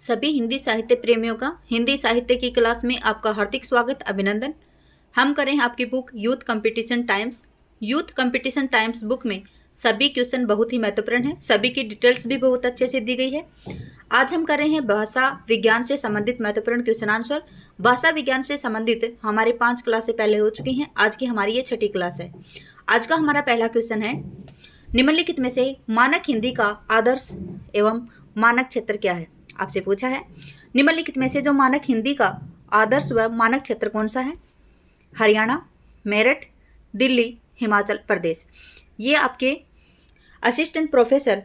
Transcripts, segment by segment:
सभी हिंदी साहित्य प्रेमियों का हिंदी साहित्य की क्लास में आपका हार्दिक स्वागत, अभिनंदन। हम करें आपकी book youth competition times. Youth competition times book में सभी क्वेश्चन बहुत ही महत्वपूर्ण हैं, सभी की डिटेल्स भी बहुत अच्छे से दी गई है। आज हम कर रहे हैं भाषा विज्ञान से संबंधित महत्वपूर्ण क्वेश्चन आंसर। भाषा विज्ञान से संबंधित हमारे 5 क्लासें पहले हो चुकी हैं, आज की हमारी ये 6ठी क्लास है। आज का हमारा पहला क्वेश्चन है, निम्नलिखित में से मानक हिंदी का आदर्श एवं मानक क्षेत्र क्या है। आपसे पूछा है निम्नलिखित में से जो मानक हिंदी का आदर्श व मानक क्षेत्र कौन सा है। हरियाणा, मेरठ, दिल्ली, हिमाचल प्रदेश। ये आपके assistant professor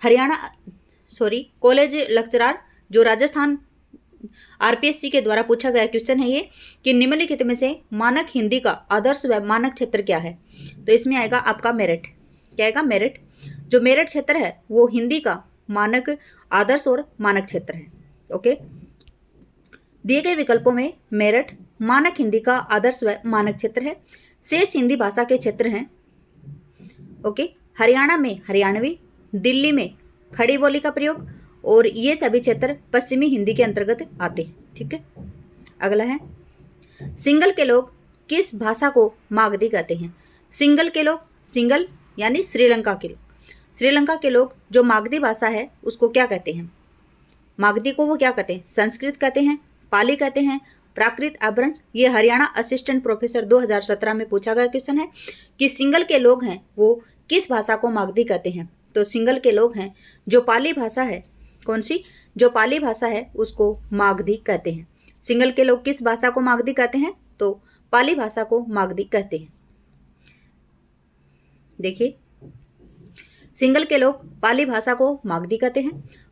Haryana college lecturer जो राजस्थान आरपीएससी के द्वारा पूछा गया क्वेश्चन है ये कि निम्नलिखित में से मानक हिंदी का आदर्श व मानक क्षेत्र क्या है। तो इसमें आएगा आपका मेरठ। क्या आएगा? मेरठ। जो मेरठ क्षेत्र है वो हिंदी का मानक आदर्श और मानक क्षेत्र है। ओके, दिए गए विकल्पों में मेरठ मानक हिंदी का आदर्श व मानक क्षेत्र है। शेष हिंदी भाषा के क्षेत्र हैं। ओके, हरियाणा में हरियाणवी, दिल्ली में खड़ी बोली का प्रयोग, और ये सभी क्षेत्र पश्चिमी हिंदी के अंतर्गत आते हैं। ठीक है, अगला है, सिंगल के लोग किस भाषा को मागधी कहते हैं। सिंगल के लोग, सिंगल यानी श्रीलंका के लोग, श्रीलंका के लोग जो मागधी भाषा है उसको क्या कहते हैं। मागधी को वो क्या कहते हैं? संस्कृत कहते हैं, पाली कहते हैं, प्राकृत, अपभ्रंश। ये हरियाणा असिस्टेंट प्रोफेसर 2017 में पूछा गया क्वेश्चन है कि सिंगल के लोग हैं वो किस भाषा को मागधी कहते हैं। तो सिंगल के लोग हैं जो पाली भाषा है, कौन सी? जो पाली भाषा है उसको मागधी कहते हैं। सिंगल के लोग किस भाषा को मागधी कहते हैं? तो पाली भाषा को मागधी कहते हैं। देखिए, सिंगल के लोग पाली भाषा को मागधी कहते हैं।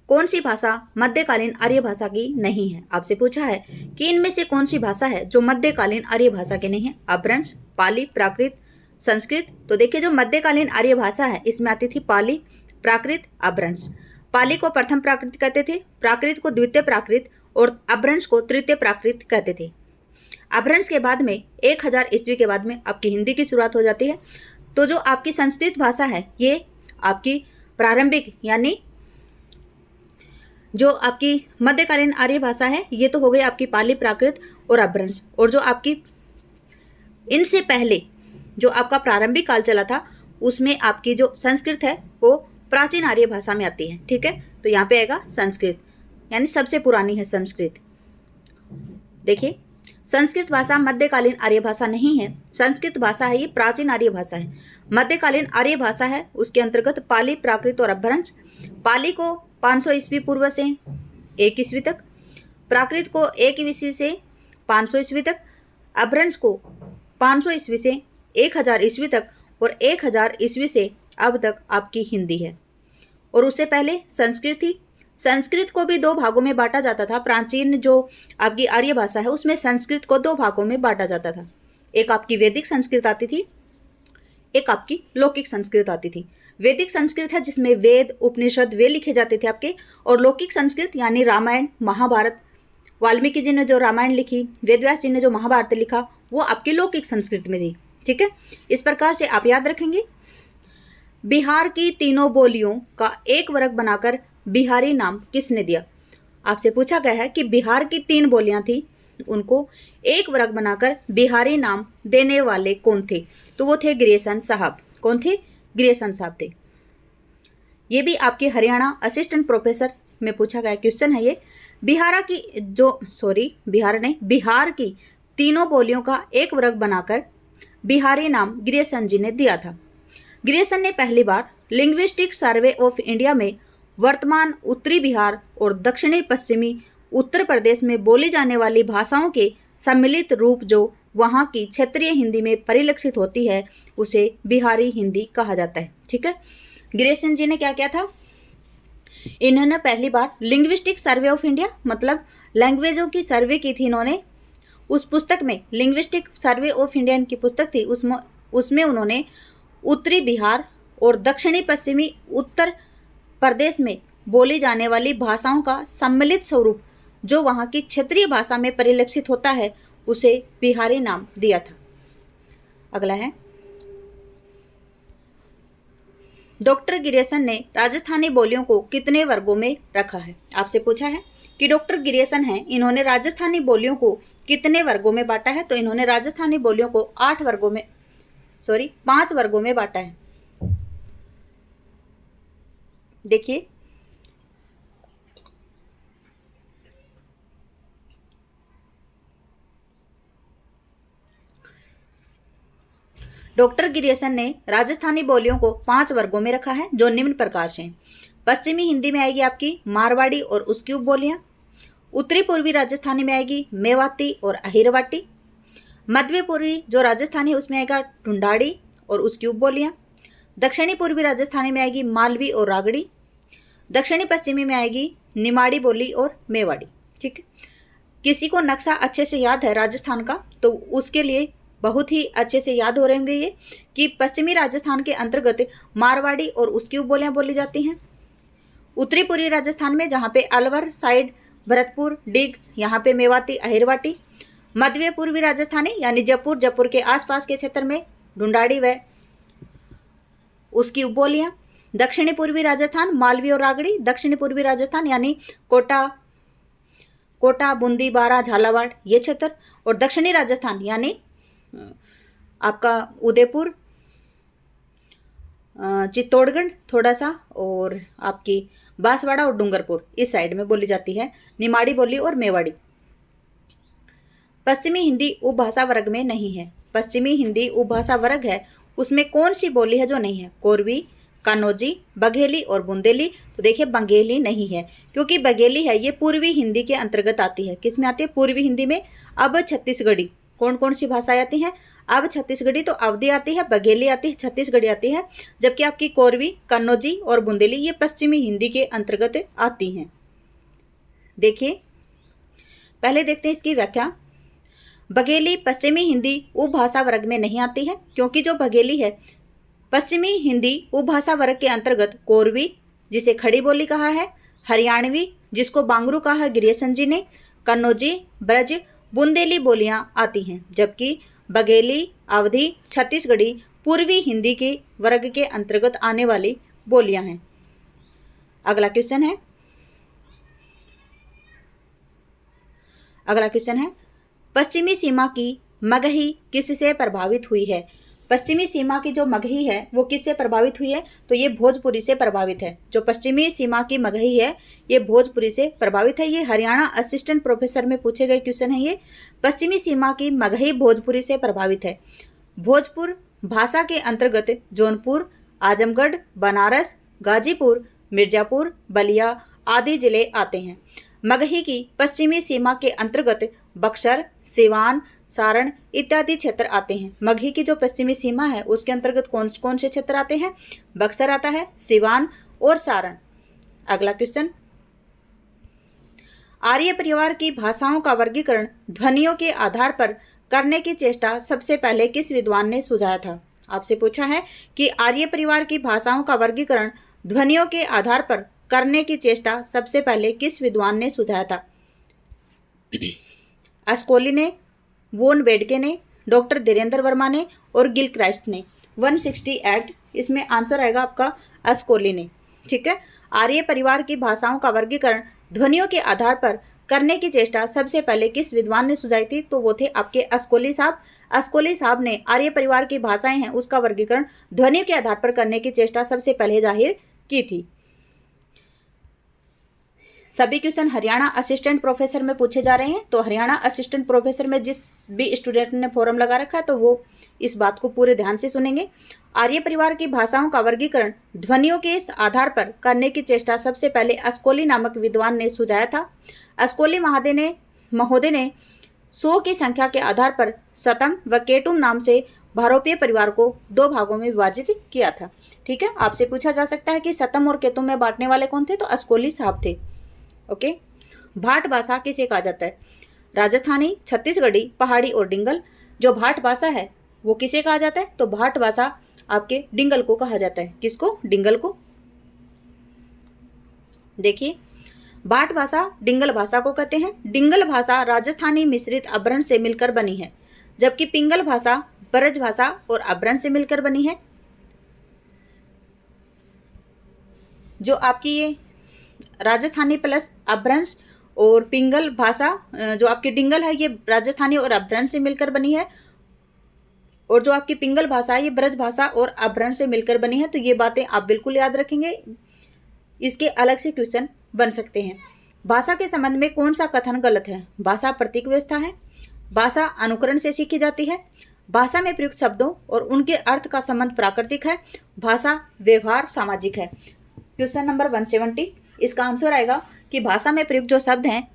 कौन सी भाषा मध्यकालीन आर्य भाषा की नहीं है। आपसे पूछा है कि इनमें से कौन सी भाषा है जो मध्यकालीन आर्य भाषा की नहीं है। अपभ्रंश, पाली, प्राकृत, संस्कृत। तो देखिए, जो मध्यकालीन आर्य भाषा है इसमें आती थी पाली, प्राकृत, अपभ्रंश। पाली को प्रथम प्राकृत कहते थे, प्राकृत को द्वितीय प्राकृत और अपभ्रंश को तृतीय प्राकृत कहते थे। अपभ्रंश के बाद में 1000 ईस्वी के बाद में आपकी हिंदी की शुरुआत हो जाती है। तो जो आपकी संस्कृत भाषा है ये आपकी प्रारंभिक यानी जो आपकी मध्यकालीन आर्य भाषा है ये तो हो गई आपकी पाली, प्राकृत और अपभ्रंश। और जो आपकी इनसे पहले जो आपका प्रारंभिक काल चला था उसमें आपकी जो संस्कृत है वो प्राचीन आर्य भाषा में आती है। ठीक है, तो यहाँ पे आएगा संस्कृत, यानी सबसे पुरानी है संस्कृत। देखिए, संस्कृत भाषा मध्यकालीन आर्य भाषा नहीं है, संस्कृत भाषा है ये प्राचीन आर्य भाषा है। मध्यकालीन आर्य भाषा है उसके अंतर्गत पाली, प्राकृत और अपभ्रंश। पाली को 500 ईस्वी पूर्व से 1 ईस्वी तक, प्राकृत को 1 ईस्वी से 500 ईस्वी तक, अपभ्रंश को 500 ईस्वी से 1000 ईस्वी तक और 1000 ईस्वी से अब तक आपकी हिंदी है। और उससे पहले संस्कृत थी। संस्कृत को भी 2 भागों में बांटा जाता था। प्राचीन जो आपकी आर्य भाषा है उसमें संस्कृत को 2 भागों में बांटा जाता था। एक आपकी वैदिक संस्कृत आती थी, एक आपकी लौकिक संस्कृत आती थी। वैदिक संस्कृत है जिसमें वेद, उपनिषद वे लिखे जाते थे आपके, और लौकिक संस्कृत यानी रामायण, महाभारत, वाल्मीकि जी ने जो रामायण लिखी, वेदव्यास जी ने जो महाभारत लिखा वो आपकी लौकिक संस्कृत में थी। ठीक है, इस प्रकार से आप याद रखेंगे। बिहार की तीनों बोलियों का एक वर्ग बनाकर बिहारी नाम किसने दिया। आपसे पूछा गया है कि बिहार की 3 बोलियां थी उनको एक वर्ग बनाकर बिहारी नाम देने वाले कौन थे। तो वो थे ग्रियर्सन साहब। कौन थे? ग्रियर्सन साहब थे। ये भी आपके हरियाणा असिस्टेंट प्रोफेसर में पूछा गया क्वेश्चन है ये। बिहार की तीनों बोलियों का एक वर्ग बनाकर बिहारी नाम ग्रियर्सन जी ने दिया था। ग्रियर्सन ने पहली बार लिंग्विस्टिक सर्वे ऑफ इंडिया में वर्तमान उत्तरी बिहार और दक्षिणी पश्चिमी उत्तर प्रदेश में बोली जाने वाली भाषाओं के सम्मिलित रूप जो वहाँ की क्षेत्रीय हिंदी में परिलक्षित होती है उसे बिहारी हिंदी कहा जाता है। ठीक है, ग्रियर्सन जी ने क्या किया था? इन्होंने पहली बार लिंग्विस्टिक सर्वे ऑफ इंडिया मतलब लैंग्वेजों की सर्वे की थी इन्होंने। उस पुस्तक में लिंग्विस्टिक सर्वे ऑफ इंडिया की पुस्तक थी, उसमें उन्होंने उत्तरी बिहार और दक्षिणी पश्चिमी उत्तर प्रदेश में बोली जाने वाली भाषाओं का सम्मिलित स्वरूप जो वहाँ की क्षेत्रीय भाषा में परिलक्षित होता है उसे बिहारी नाम दिया था। अगला है, डॉक्टर गिरियसन ने राजस्थानी बोलियों को कितने वर्गों में रखा है? आपसे पूछा है कि डॉक्टर गिरियसन हैं, इन्होंने राजस्थानी बोलियों को कितने वर्गों में बांटा है? तो इन्होंने राजस्थानी बोलियों को 5 वर्गों में बांटा है। देखिए, डॉक्टर गिरियसन ने राजस्थानी बोलियों को 5 वर्गों में रखा है, जो निम्न प्रकार से हैं। पश्चिमी हिंदी में आएगी आपकी मारवाड़ी और उसकी उपबोलियां। उत्तरी पूर्वी राजस्थानी में आएगी मेवाती और अहिरवाटी। मध्य पूर्वी जो राजस्थानी है उसमें आएगा ढूंढाड़ी और उसकी उपबोलियां। दक्षिणी पूर्वी राजस्थानी में आएगी मालवी और रागड़ी। दक्षिणी पश्चिमी में आएगी निमाड़ी बोली और मेवाड़ी। ठीक है, किसी को नक्शा अच्छे से याद है राजस्थान का, तो उसके लिए बहुत ही अच्छे से याद हो रहे होंगे ये कि पश्चिमी राजस्थान के अंतर्गत मारवाड़ी और उसकी उपबोलियां बोली जाती हैं। उत्तरी पूर्वी राजस्थान में जहाँ पे अलवर साइड, भरतपुर, डिग, यहाँ पे मेवाती, अहिरवाटी। मध्य पूर्वी राजस्थानी यानी जयपुर के आसपास के क्षेत्र में ढूंढाड़ी व उसकी उपबोलियां। दक्षिणी पूर्वी राजस्थान मालवी और रागड़ी। दक्षिणी पूर्वी राजस्थान यानी कोटा, बूंदी, बारां, झालावाड़ ये क्षेत्र। और दक्षिणी राजस्थान यानी आपका उदयपुर, चित्तौड़गढ़ थोड़ा सा, और आपकी बांसवाड़ा और डूंगरपुर इस साइड में बोली जाती है निमाड़ी बोली और मेवाड़ी। पश्चिमी हिंदी उपभाषा वर्ग में नहीं है। पश्चिमी हिंदी उपभाषा वर्ग है, उसमें कौन सी बोली है जो नहीं है? कोरवी, कन्नौजी, बघेली और बुंदेली। तो देखिए बघेली नहीं है, क्योंकि बघेली है ये पूर्वी हिंदी के अंतर्गत आती है। किस में आती है? पूर्वी हिंदी में। अब छत्तीसगढ़ी, कौन कौन सी भाषाएं आती हैं? अब छत्तीसगढ़ी तो अवधी आती है, बघेली आती है, छत्तीसगढ़ी आती है, जबकि आपकी कोरवी, कन्नौजी और बुंदेली ये पश्चिमी हिंदी के अंतर्गत आती हैं। देखिए, पहले देखते हैं इसकी व्याख्या। बघेली पश्चिमी हिंदी उपभाषा वर्ग में नहीं आती है, क्योंकि जो बघेली है पश्चिमी हिंदी उपभाषा वर्ग के अंतर्गत कोरवी, जिसे खड़ी बोली कहा है, हरियाणवी, जिसको बांगरू कहा है गिरियसन जी ने, कन्नौजी, ब्रज, बुंदेली बोलियां आती हैं, जबकि बघेली, अवधी, छत्तीसगढ़ी पूर्वी हिंदी के वर्ग के अंतर्गत आने वाली बोलियां हैं। अगला क्वेश्चन है पश्चिमी सीमा की मगही किससे प्रभावित हुई है? पश्चिमी सीमा की जो मगही है वो किससे प्रभावित हुई है? तो ये भोजपुरी से प्रभावित है। जो पश्चिमी सीमा की मगही है ये भोजपुरी से प्रभावित है। ये हरियाणा असिस्टेंट प्रोफेसर में पूछे गए क्वेश्चन है। ये पश्चिमी सीमा की मगही भोजपुरी से प्रभावित है। भोजपुर भाषा के अंतर्गत जौनपुर, आजमगढ़, बनारस, गाजीपुर, मिर्जापुर, बलिया आदि जिले आते हैं। मगही की पश्चिमी सीमा के अंतर्गत बक्सर, सिवान, सारण इत्यादि क्षेत्र आते हैं। मगही की जो पश्चिमी सीमा है उसके अंतर्गत कौन कौन से क्षेत्र आते हैं? बक्सर आता है, सिवान और सारण। अगला क्वेश्चन, आर्य परिवार की भाषाओं का वर्गीकरण ध्वनियों के आधार पर करने की चेष्टा सबसे पहले किस विद्वान ने सुझाया था? आपसे पूछा है कि आर्य परिवार की भाषाओं का वर्गीकरण ध्वनियों के आधार पर करने की चेष्टा सबसे पहले किस विद्वान ने सुझाया था? अस्कोली ने, वोन वेडके ने, डॉक्टर धीरेन्द्र वर्मा ने और गिलक्राइस्ट ने। 168 इसमें आंसर आएगा आपका अस्कोली ने। ठीक है, आर्य परिवार की भाषाओं का वर्गीकरण ध्वनियों के आधार पर करने की चेष्टा सबसे पहले किस विद्वान ने सुझाई थी? तो वो थे आपके अस्कोली साहब। अस्कोली साहब ने आर्य परिवार की भाषाएं हैं उसका वर्गीकरण ध्वनियों के आधार पर करने की चेष्टा सबसे पहले जाहिर की थी। सभी क्वेश्चन हरियाणा असिस्टेंट प्रोफेसर में पूछे जा रहे हैं, तो हरियाणा असिस्टेंट प्रोफेसर में जिस भी स्टूडेंट ने फॉर्म लगा रखा है तो वो इस बात को पूरे ध्यान से सुनेंगे। आर्य परिवार की भाषाओं का वर्गीकरण ध्वनियों के आधार पर करने की चेष्टा सबसे पहले अस्कोली नामक विद्वान ने सुझाया था। अस्कोली महोदय ने 100 की संख्या के आधार पर सतम व केटुम नाम से भारोपीय परिवार को 2 भागों में विभाजित किया था। ठीक है, आपसे पूछा जा सकता है कि सतम और केतुम में बांटने वाले कौन थे? तो अस्कोली साहब थे। ओके, भाट भाषा किसे कहा जाता है? राजस्थानी, छत्तीसगढ़ी, पहाड़ी और डिंगल। जो भाट भाषा है वो किसे कहा जाता है? तो भाट भाषा आपके डिंगल को कहा जाता है। किसको? डिंगल को। देखिए, भाट भाषा डिंगल भाषा को कहते हैं। डिंगल भाषा राजस्थानी मिश्रित अभ्रंश से मिलकर बनी है, जबकि पिंगल भाषा ब्रज भाषा और अभ्रंश से मिलकर बनी है। जो आपकी ये राजस्थानी प्लस अपभ्रंश और पिंगल भाषा, जो आपकी डिंगल है ये राजस्थानी और अपभ्रंश से मिलकर बनी है, और जो आपकी पिंगल भाषा है ये ब्रज भाषा और अपभ्रंश से मिलकर बनी है। तो ये बातें आप बिल्कुल याद रखेंगे, इसके अलग से क्वेश्चन बन सकते हैं। भाषा के संबंध में कौन सा कथन गलत है? भाषा प्रतीक व्यवस्था है, भाषा अनुकरण से सीखी जाती है, भाषा में प्रयुक्त शब्दों और उनके अर्थ का संबंध प्राकृतिक है, भाषा व्यवहार सामाजिक है। क्वेश्चन नंबर 170, इसका आंसर आएगा कि भाषा में प्रयुक्त जो शब्द हैं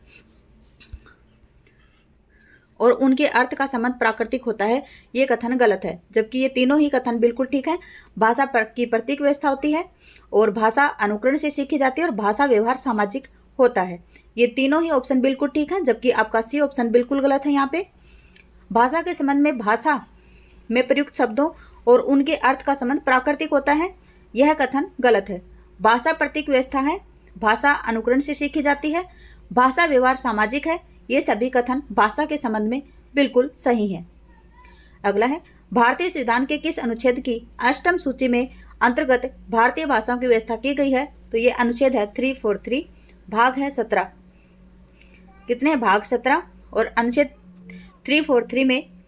और उनके अर्थ का संबंध प्राकृतिक होता है, ये कथन गलत है। जबकि ये तीनों ही कथन बिल्कुल ठीक है। भाषा की प्रतीक व्यवस्था होती है और भाषा अनुकरण से सीखी जाती है और भाषा व्यवहार सामाजिक होता है। ये तीनों ही ऑप्शन बिल्कुल ठीक है, जबकि आपका सी ऑप्शन बिल्कुल गलत है। यहाँ पे भाषा के संबंध में भाषा में प्रयुक्त शब्दों और उनके अर्थ का संबंध प्राकृतिक होता है, यह कथन गलत है। भाषा प्रतीक व्यवस्था है, भाषा अनुकरण से सीखी जाती है, भाषा व्यवहार सामाजिक है, ये सभी कथन भाषा के संबंध में बिल्कुल सही है। अगला है, भारतीय संविधान के किस अनुच्छेद की अष्टम सूची में अंतर्गत भारतीय भाषाओं की व्यवस्था की गई है? तो ये अनुच्छेद है 343, भाग है 17। कितने भाग? 17। और अनुच्छेद 343 में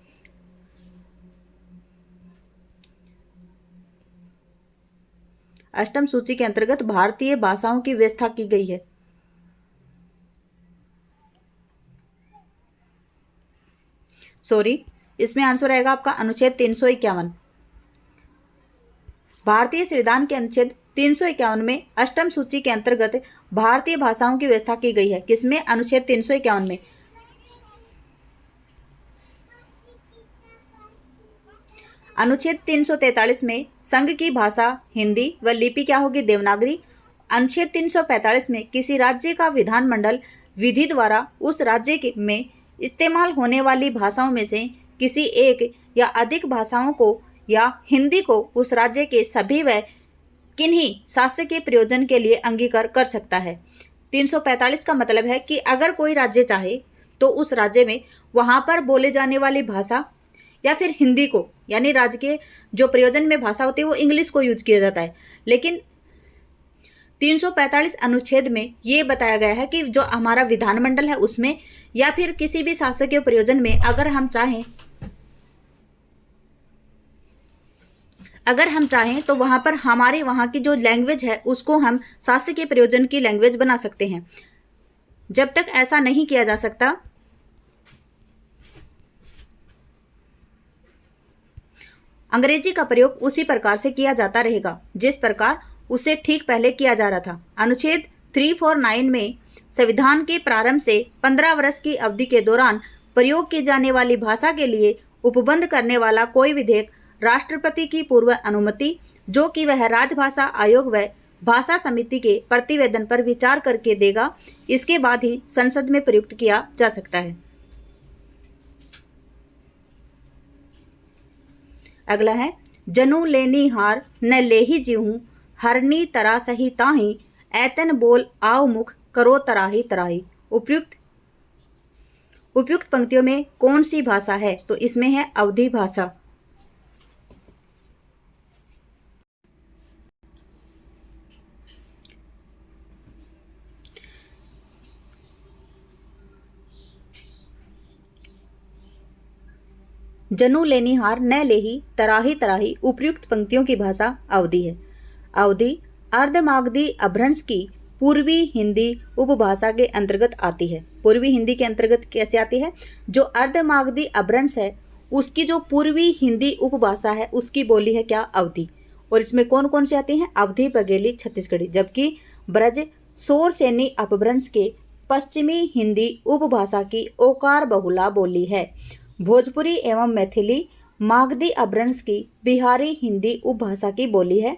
अष्टम सूची के अंतर्गत भारतीय भाषाओं की व्यवस्था की गई है। सॉरी, इसमें आंसर आएगा आपका अनुच्छेद 351। भारतीय संविधान के अनुच्छेद 351 में अष्टम सूची के अंतर्गत भारतीय भाषाओं की व्यवस्था की गई है। किसमें? अनुच्छेद 351 में। अनुच्छेद 343 में संघ की भाषा हिंदी व लिपि क्या होगी? देवनागरी। अनुच्छेद 345 में किसी राज्य का विधानमंडल विधि द्वारा उस राज्य में इस्तेमाल होने वाली भाषाओं में से किसी एक या अधिक भाषाओं को या हिंदी को उस राज्य के सभी व किन्हीं शासकीय प्रयोजन के लिए अंगीकार कर सकता है। 345 का मतलब है कि अगर कोई राज्य चाहे तो उस राज्य में वहाँ पर बोले जाने वाली भाषा या फिर हिंदी को, यानी राज्य के जो प्रयोजन में भाषा होती है वो इंग्लिश को यूज किया जाता है, लेकिन 345 अनुच्छेद में ये बताया गया है कि जो हमारा विधानमंडल है उसमें या फिर किसी भी शासकीय प्रयोजन में अगर हम चाहें तो वहां पर हमारे वहां की जो लैंग्वेज है उसको हम शासकीय प्रयोजन की लैंग्वेज बना सकते हैं। जब तक ऐसा नहीं किया जा सकता, अंग्रेजी का प्रयोग उसी प्रकार से किया जाता रहेगा जिस प्रकार उससे ठीक पहले किया जा रहा था। अनुच्छेद 349 में संविधान के प्रारंभ से 15 वर्ष की अवधि के दौरान प्रयोग की जाने वाली भाषा के लिए उपबंध करने वाला कोई विधेयक राष्ट्रपति की पूर्व अनुमति, जो कि वह राजभाषा आयोग व भाषा समिति के प्रतिवेदन पर विचार करके देगा, इसके बाद ही संसद में प्रयुक्त किया जा सकता है। अगला है, जनु लेनी हार न लेही जीहूं हरनी तरा सही ताही ऐतन बोल आव मुख करो तराही तराही। उपयुक्त पंक्तियों में कौन सी भाषा है? तो इसमें है अवधी भाषा। जनु लेनिहार न लेही तराही तराही, उपयुक्त पंक्तियों की भाषा अवधी है। अवधी अर्धमागधी अपभ्रंश की पूर्वी हिंदी उपभाषा के अंतर्गत आती है। पूर्वी हिंदी के अंतर्गत कैसे आती है? जो अर्धमागधी अपभ्रंश है उसकी जो पूर्वी हिंदी उपभाषा है उसकी बोली है क्या? अवधी। और इसमें कौन कौन से आती हैं? अवधी, बघेली, छत्तीसगढ़ी। जबकि ब्रज शोर सैनी अपभ्रंश के पश्चिमी हिंदी उपभाषा की ओकार बहुला बोली है। भोजपुरी एवं मैथिली मागधी अपभ्रंश की बिहारी हिंदी उपभाषा की बोली है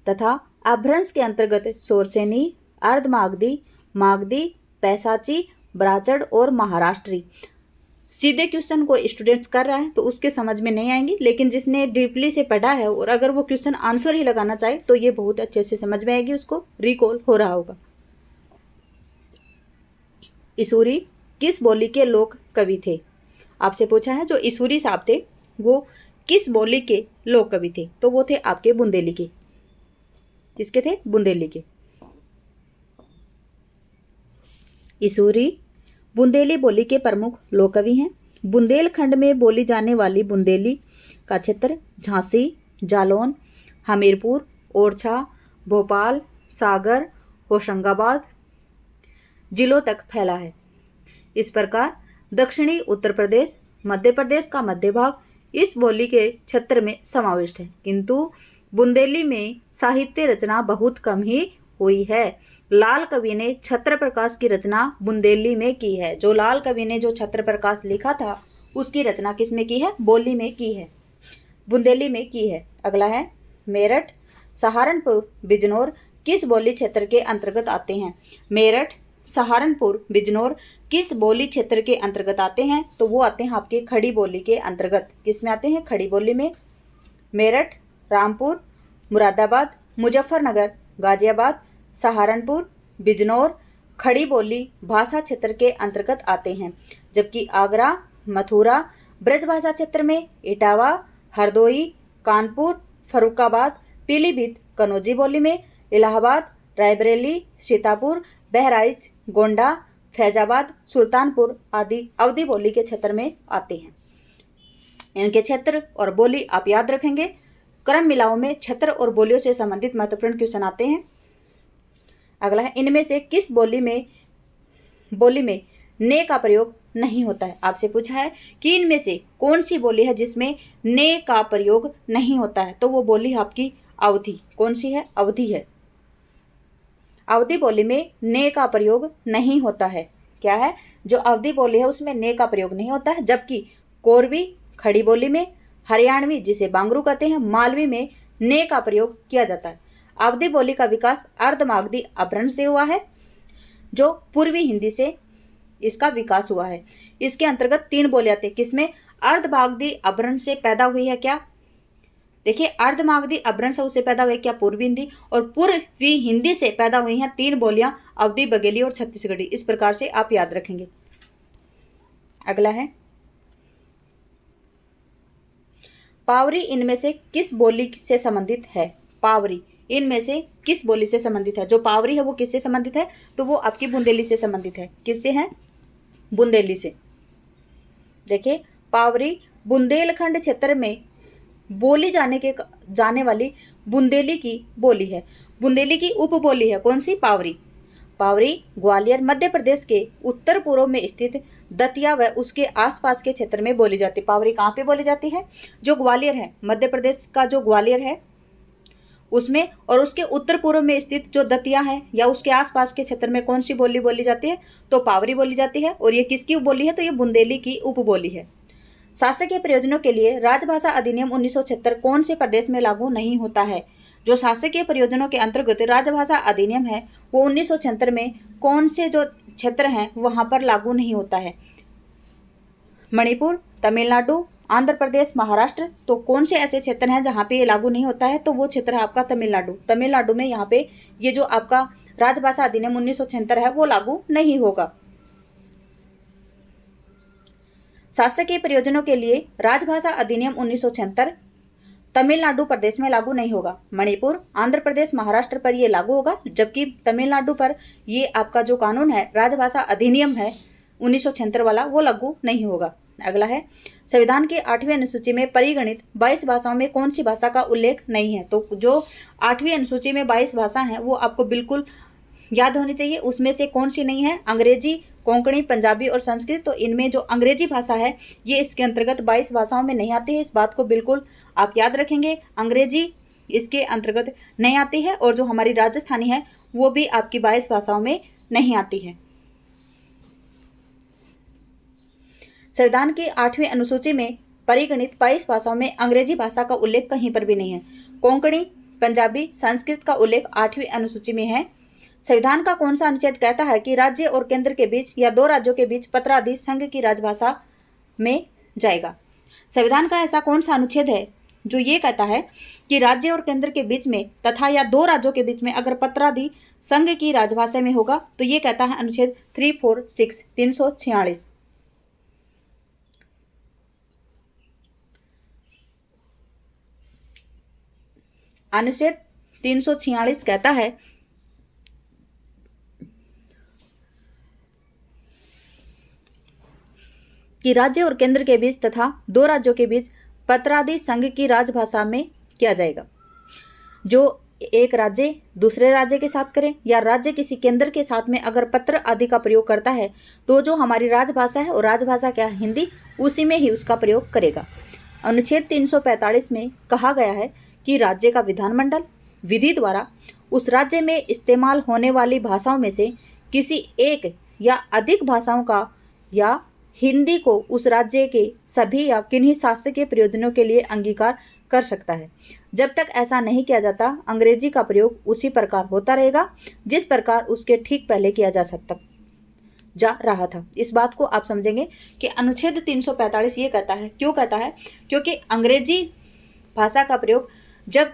तथा अपभ्रंश के अंतर्गत शोरसेनी, अर्धमागधी, मागधी, पैसाची, ब्राचड़ और महाराष्ट्री। सीधे क्वेश्चन को स्टूडेंट्स कर रहा है तो उसके समझ में नहीं आएंगे, लेकिन जिसने डीपली से पढ़ा है और अगर वो क्वेश्चन आंसर ही लगाना चाहे तो ये बहुत अच्छे से समझ में आएगी, उसको रिकॉल हो रहा होगा। इसूरी किस बोली के लोक कवि थे? आपसे पूछा है जो इसूरी साहब थे वो किस बोली के लोक कवि थे? तो वो थे आपके बुंदेली के। किसके थे? बुंदेली के। इसूरी बुंदेली बोली के प्रमुख लोक कवि हैं। बुंदेलखंड में बोली जाने वाली बुंदेली का क्षेत्र झांसी, जालौन, हमीरपुर, ओरछा, भोपाल, सागर, होशंगाबाद जिलों तक फैला है। इस प्रकार दक्षिणी उत्तर प्रदेश, मध्य प्रदेश का मध्य भाग इस बोली के क्षेत्र में समाविष्ट है, किंतु बुंदेली में साहित्य रचना बहुत कम ही हुई है। लाल कवि ने छत्र प्रकाश की रचना बुंदेली में की है। जो लाल कवि ने जो छत्र प्रकाश लिखा था उसकी रचना किस में की है? बोली में की है, बुंदेली में की है। अगला है मेरठ, सहारनपुर, बिजनौर किस बोली क्षेत्र के अंतर्गत आते हैं? मेरठ, सहारनपुर, बिजनौर किस बोली क्षेत्र के अंतर्गत आते हैं? तो वो आते हैं आपके खड़ी बोली के अंतर्गत। किस में आते हैं? खड़ी बोली में। मेरठ, रामपुर, मुरादाबाद, मुजफ्फरनगर, गाजियाबाद, सहारनपुर, बिजनौर खड़ी बोली भाषा क्षेत्र के अंतर्गत आते हैं, जबकि आगरा, मथुरा ब्रज भाषा क्षेत्र में, इटावा, हरदोई, कानपुर, फर्रुखाबाद, पीलीभीत कनौजी बोली में, इलाहाबाद, रायबरेली, सीतापुर, बहराइच, गोंडा, फैजाबाद, सुल्तानपुर आदि अवधी बोली के क्षेत्र में आते हैं। इनके क्षेत्र और बोली आप याद रखेंगे। क्रम मिलाओ में क्षेत्र और बोलियों से संबंधित महत्वपूर्ण क्वेश्चन आते हैं। अगला है इनमें से किस बोली में ने का प्रयोग नहीं होता है? आपसे पूछा है कि इनमें से कौन सी बोली है जिसमें ने का प्रयोग नहीं होता है? तो वो बोली आपकी अवधी। कौन सी है? अवधी है। अवधी बोली में ने का प्रयोग नहीं होता है। क्या है? जो अवधी बोली है उसमें ने का प्रयोग नहीं होता है, जबकि कोरवी खड़ी बोली में, हरियाणवी जिसे बांगरू कहते हैं, मालवी में ने का प्रयोग किया जाता है। अवधी बोली का विकास अर्धमागधी अपभ्रंश से हुआ है, जो पूर्वी हिंदी से इसका विकास हुआ है। इसके अंतर्गत 3 बोलियां आती है। किसमें? अर्धमागधी अपभ्रंश से पैदा हुई है। क्या? देखिए, अर्धमागधी अपभ्रंश से पैदा हुई क्या? पूर्वी हिंदी। और पूर्वी हिंदी से पैदा हुई हैं 3 बोलियां, अवधी, बघेली और छत्तीसगढ़ी। इस प्रकार से आप याद रखेंगे। अगला है पावरी इनमें से किस बोली से संबंधित है? पावरी इनमें से किस बोली से संबंधित है? जो पावरी है वो किससे संबंधित है? तो वो आपकी बुंदेली से संबंधित है। किससे है? बुंदेली से। देखिए, पावरी बुंदेलखंड क्षेत्र में बोली जाने वाली बुंदेली की बोली है। बुंदेली की उपबोली है। कौन सी? पावरी। पावरी ग्वालियर मध्य प्रदेश के उत्तर पूर्व में स्थित दतिया व उसके आसपास के क्षेत्र में बोली जाती है। पावरी कहाँ पे बोली जाती है? जो ग्वालियर है, मध्य प्रदेश का जो ग्वालियर है उसमें, और उसके उत्तर पूर्व में स्थित जो दतिया है या उसके आसपास के क्षेत्र में कौन सी बोली बोली जाती है? तो पावरी बोली जाती है। और ये किसकी बोली है? तो ये बुंदेली की उपबोली है। शासकीय प्रयोजनों के लिए राजभाषा अधिनियम 1976 कौन से प्रदेश में लागू नहीं होता है? जो शासकीय प्रयोजनों के अंतर्गत राजभाषा अधिनियम है वो 1976 में कौन से जो क्षेत्र हैं वहां पर लागू नहीं होता है? मणिपुर, तमिलनाडु, आंध्र प्रदेश, महाराष्ट्र। तो कौन से ऐसे क्षेत्र हैं जहां पे ये लागू नहीं होता है? तो वो क्षेत्र है आपका तमिलनाडु। तमिलनाडु में यहाँ पे ये जो आपका राजभाषा अधिनियम 1976 है वो लागू नहीं होगा। शासकीय प्रयोजनों के लिए राजभाषा अधिनियम 1976 तमिलनाडु प्रदेश में लागू नहीं होगा। मणिपुर, आंध्र प्रदेश, महाराष्ट्र पर ये लागू होगा, जबकि तमिलनाडु पर ये आपका जो कानून है, राजभाषा अधिनियम है 1976 वाला, वो लागू नहीं होगा। अगला है संविधान के 8वीं अनुसूची में परिगणित 22 भाषाओं में कौन सी भाषा का उल्लेख नहीं है? तो जो 8वीं अनुसूची में 22 भाषा हैं वो आपको बिल्कुल याद होनी चाहिए। उसमें से कौन सी नहीं है? अंग्रेजी, कोंकणी, पंजाबी और संस्कृत। तो इनमें जो अंग्रेजी भाषा है ये इसके अंतर्गत 22 भाषाओं में नहीं आती है। इस बात को बिल्कुल आप याद रखेंगे। अंग्रेजी इसके अंतर्गत नहीं आती है, और जो हमारी राजस्थानी है वो भी आपकी 22 भाषाओं में नहीं आती है। संविधान की 8वीं अनुसूची में परिगणित 22 भाषाओं में अंग्रेजी भाषा का उल्लेख कहीं पर भी नहीं है। कोंकणी, पंजाबी, संस्कृत का उल्लेख 8वीं अनुसूची में है। संविधान का कौन सा अनुच्छेद कहता है कि राज्य और केंद्र के बीच या 2 राज्यों के बीच पत्रादि संघ की राजभाषा में जाएगा? संविधान का ऐसा कौन सा अनुच्छेद है जो ये कहता है कि राज्य और केंद्र के बीच में तथा या 2 राज्यों के बीच में अगर पत्रादि संघ की राजभाषा में होगा? तो ये कहता है अनुच्छेद 346 346। अनुच्छेद 346 कहता है कि राज्य और केंद्र के बीच तथा दो राज्यों के बीच पत्रादि संघ की राजभाषा में किया जाएगा। जो एक राज्य दूसरे राज्य के साथ करे या राज्य किसी केंद्र के साथ में अगर पत्र आदि का प्रयोग करता है तो जो हमारी राजभाषा है और राजभाषा क्या है, हिंदी, उसी में ही उसका प्रयोग करेगा। अनुच्छेद 345 में कहा गया है कि राज्य का विधानमंडल विधि द्वारा उस राज्य में इस्तेमाल होने वाली भाषाओं में से किसी एक या अधिक भाषाओं का या हिंदी को उस राज्य के सभी या किन्हीं शासकीय प्रयोजनों के लिए अंगीकार कर सकता है। जब तक ऐसा नहीं किया जाता, अंग्रेजी का प्रयोग उसी प्रकार होता रहेगा जिस प्रकार उसके ठीक पहले किया जा रहा था। इस बात को आप समझेंगे कि अनुच्छेद 345 ये कहता है, क्यों कहता है, क्योंकि अंग्रेजी भाषा का प्रयोग जब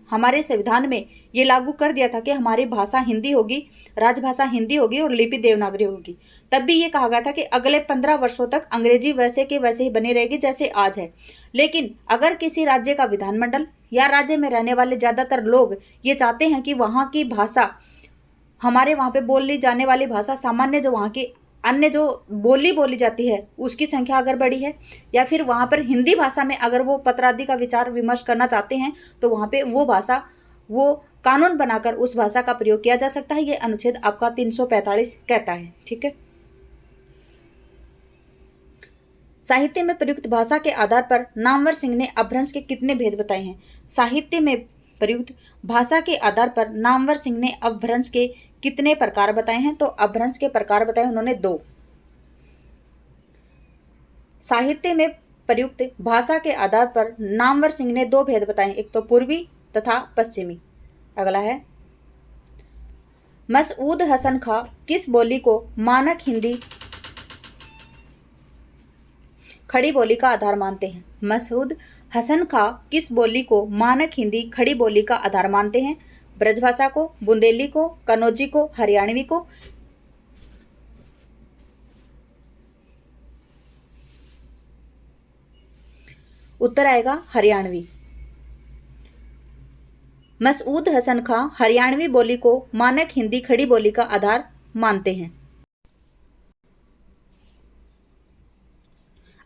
हमारे संविधान में ये लागू कर दिया था कि हमारी भाषा हिंदी होगी, राजभाषा हिंदी होगी और लिपि देवनागरी होगी, तब भी ये कहा गया था कि अगले 15 वर्षों तक अंग्रेजी वैसे के वैसे ही बनी रहेगी जैसे आज है। लेकिन अगर किसी राज्य का विधानमंडल या राज्य में रहने वाले ज़्यादातर लोग ये चाहते हैं कि वहाँ की भाषा, हमारे वहाँ पे बोली जाने वाली भाषा सामान्य जो वहाँ की अन्य जो बोली जाती है उसकी संख्या अगर बड़ी है, या फिर वहाँ पर हिंदी भाषा में अगर वो पत्रादि का विचार विमर्श करना चाहते हैं तो वहाँ पे वो भाषा, वो कानून बनाकर उस भाषा का प्रयोग किया जा सकता है। ये अनुच्छेद आपका 345 कहता है। ठीक है। साहित्य में प्रयुक्त भाषा के आधार पर नामवर सिंह ने अपभ्रंश के कितने भेद बताए हैं? साहित्य में प्रयुक्त भाषा के आधार पर नामवर सिंह ने अपभ्रंश के कितने प्रकार बताए हैं? तो अपभ्रंश के प्रकार बताए उन्होंने 2। साहित्य में प्रयुक्त भाषा के आधार पर नामवर सिंह ने 2 भेद बताए, एक तो पूर्वी तथा पश्चिमी। अगला है, मसऊद हसन खां किस बोली को मानक हिंदी खड़ी बोली का आधार मानते हैं? मसऊद हसन खां किस बोली को मानक हिंदी खड़ी बोली का आधार मानते हैं? ब्रजभाषा को, बुंदेली को, कन्नौजी को, हरियाणवी को? उत्तर आएगा हरियाणवी। मसऊद हसन खां हरियाणवी बोली को मानक हिंदी खड़ी बोली का आधार मानते हैं।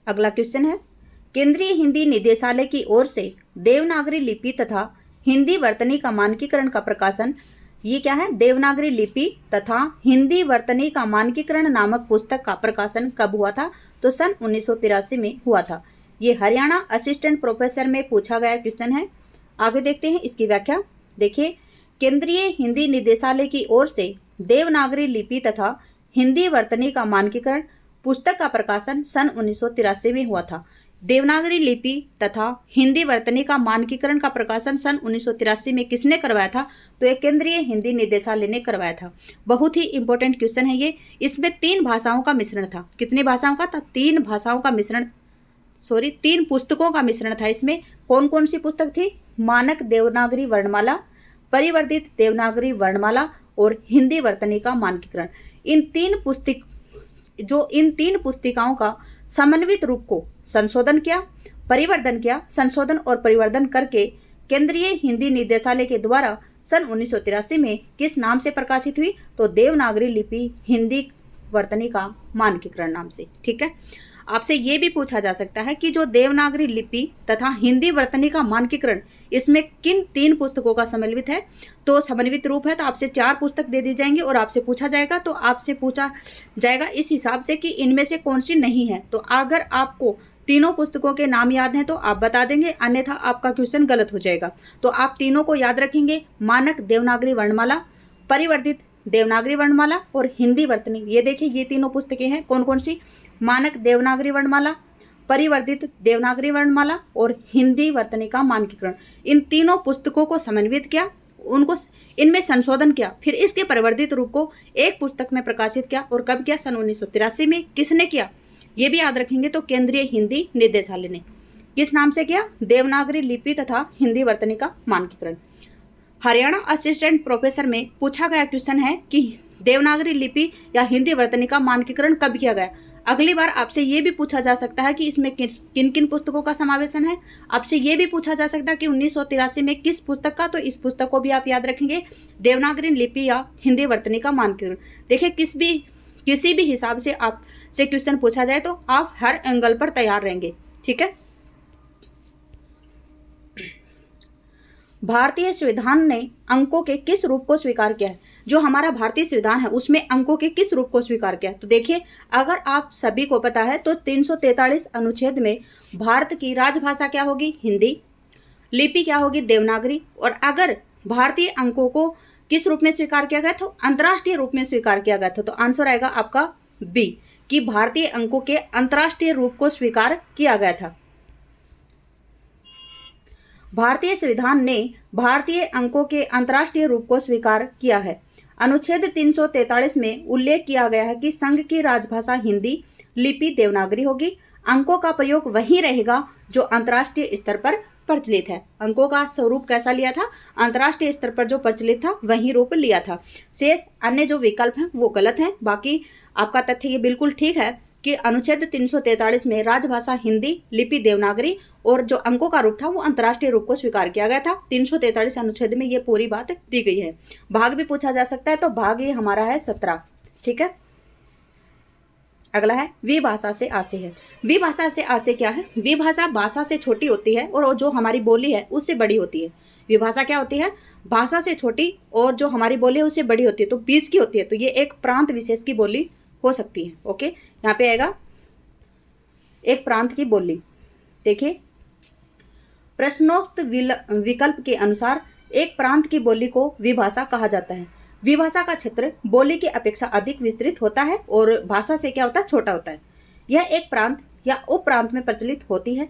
अगला क्वेश्चन है, केंद्रीय हिंदी निदेशालय की ओर से देवनागरी लिपि तथा हिंदी वर्तनी का मानकीकरण का प्रकाशन, ये क्या है, देवनागरी लिपि तथा हिंदी वर्तनी का मानकीकरण नामक पुस्तक का प्रकाशन कब हुआ था? तो सन 1983 में हुआ था। ये हरियाणा असिस्टेंट प्रोफेसर में पूछा गया क्वेश्चन है। आगे देखते हैं इसकी व्याख्या। देखिए, केंद्रीय हिंदी निदेशालय की ओर से देवनागरी लिपि तथा हिंदी वर्तनी का मानकीकरण पुस्तक का प्रकाशन सन 1983 में हुआ था। देवनागरी लिपि तथा हिंदी वर्तनी का मानकीकरण का प्रकाशन सन 1983 में किसने करवाया था? तो ये केंद्रीय हिंदी निदेशालय ने करवाया था। बहुत ही इंपॉर्टेंट क्वेश्चन है ये। इसमें 3 भाषाओं का मिश्रण था। कितनी भाषाओं का था? 3 भाषाओं का मिश्रण, 3 पुस्तकों का मिश्रण था। इसमें कौन कौन सी पुस्तक थी? मानक देवनागरी वर्णमाला, परिवर्तित देवनागरी वर्णमाला और हिंदी वर्तनी का मानकीकरण। इन तीन पुस्तिकाओं का समन्वित रूप को संशोधन किया, परिवर्धन किया, संशोधन और परिवर्धन करके केंद्रीय हिंदी निदेशालय के द्वारा सन 1983 में किस नाम से प्रकाशित हुई? तो देवनागरी लिपि हिंदी वर्तनी का मानकीकरण नाम से। ठीक है। आपसे ये भी पूछा जा सकता है कि जो देवनागरी लिपि तथा हिंदी वर्तनी का मानकीकरण, इसमें किन 3 पुस्तकों का समन्वित है? तो समन्वित रूप है तो आपसे 4 पुस्तक दे दी जाएंगी और आपसे पूछा जाएगा, तो आपसे पूछा जाएगा इस हिसाब से कि इनमें से कौन सी नहीं है। तो अगर आपको तीनों पुस्तकों के नाम याद हैं तो आप बता देंगे, अन्यथा आपका क्वेश्चन गलत हो जाएगा। तो आप तीनों को याद रखेंगे, मानक देवनागरी वर्णमाला, परिवर्तित देवनागरी वर्णमाला और हिंदी वर्तनी। ये देखिए, ये तीनों पुस्तकें हैं। कौन कौन सी? मानक देवनागरी वर्णमाला, परिवर्तित देवनागरी वर्णमाला और हिंदी वर्तनी का मानकीकरण। इन तीनों पुस्तकों को समन्वित किया, उनको इनमें संशोधन किया, फिर इसके परिवर्तित रूप को एक पुस्तक में प्रकाशित किया। और कब किया? सन 1983 में। किसने किया? ये भी याद रखेंगे। तो केंद्रीय हिंदी निदेशालय ने। किस नाम से किया? देवनागरी लिपि तथा हिंदी वर्तनी का मानकीकरण। हरियाणा असिस्टेंट प्रोफेसर में पूछा गया क्वेश्चन है कि देवनागरी लिपि या हिंदी वर्तनी का मानकीकरण कब किया गया? अगली बार आपसे ये भी पूछा जा सकता है कि इसमें किन किन पुस्तकों का समावेशन है। आपसे ये भी पूछा जा सकता है कि 1983 में किस पुस्तक का, तो इस पुस्तक को भी आप याद रखेंगे, देवनागरी लिपि या हिंदी वर्तनी का मानकीकरण। देखिए, किसी भी हिसाब से आपसे क्वेश्चन पूछा जाए तो आप हर एंगल पर तैयार रहेंगे। ठीक है। भारतीय संविधान ने अंकों के किस रूप को स्वीकार किया है? जो हमारा भारतीय संविधान है उसमें अंकों के किस रूप को स्वीकार किया? तो देखिए, अगर आप सभी को पता है तो 343 अनुच्छेद में भारत की राजभाषा क्या होगी? हिंदी। लिपि क्या होगी? देवनागरी। और अगर भारतीय अंकों को किस रूप में स्वीकार किया गया? तो अंतर्राष्ट्रीय रूप में स्वीकार किया गया था। तो आंसर आएगा आपका बी, कि भारतीय अंकों के अंतर्राष्ट्रीय रूप को स्वीकार किया गया था। भारतीय संविधान ने भारतीय अंकों के अंतर्राष्ट्रीय रूप को स्वीकार किया है। अनुच्छेद 343 में उल्लेख किया गया है कि संघ की राजभाषा हिंदी, लिपि देवनागरी होगी। अंकों का प्रयोग वही रहेगा जो अंतर्राष्ट्रीय स्तर पर प्रचलित है। अंकों का स्वरूप कैसा लिया था? अंतर्राष्ट्रीय स्तर पर जो प्रचलित था वही रूप लिया था। शेष अन्य जो विकल्प हैं वो गलत हैं। बाकी आपका तथ्य ये बिल्कुल ठीक है कि अनुच्छेद 343 में राजभाषा हिंदी, लिपि देवनागरी और जो अंकों का रूप था वो अंतर्राष्ट्रीय रूप को स्वीकार किया गया था। 343 अनुच्छेद में ये पूरी बात दी गई है। भाग भी पूछा जा सकता है, तो भाग ये हमारा है 17। ठीक है। अगला है विभाषा से आशय है। विभाषा से आशय क्या है? विभाषा भाषा से छोटी होती है और जो हमारी बोली है उससे बड़ी होती है। विभाषा क्या होती है? भाषा से छोटी और जो हमारी बोली है उससे बड़ी होती है, तो बीच की होती है। तो ये एक प्रांत विशेष की बोली हो सकती है। ओके, यहाँ पे आएगा एक प्रांत की बोली। देखिए, प्रश्नोक्त विकल्प के अनुसार एक प्रांत की बोली को विभाषा कहा जाता है। विभाषा का क्षेत्र बोली की अपेक्षा अधिक विस्तृत होता है और भाषा से क्या होता है? छोटा होता है। यह एक प्रांत या उपप्रांत में प्रचलित होती है।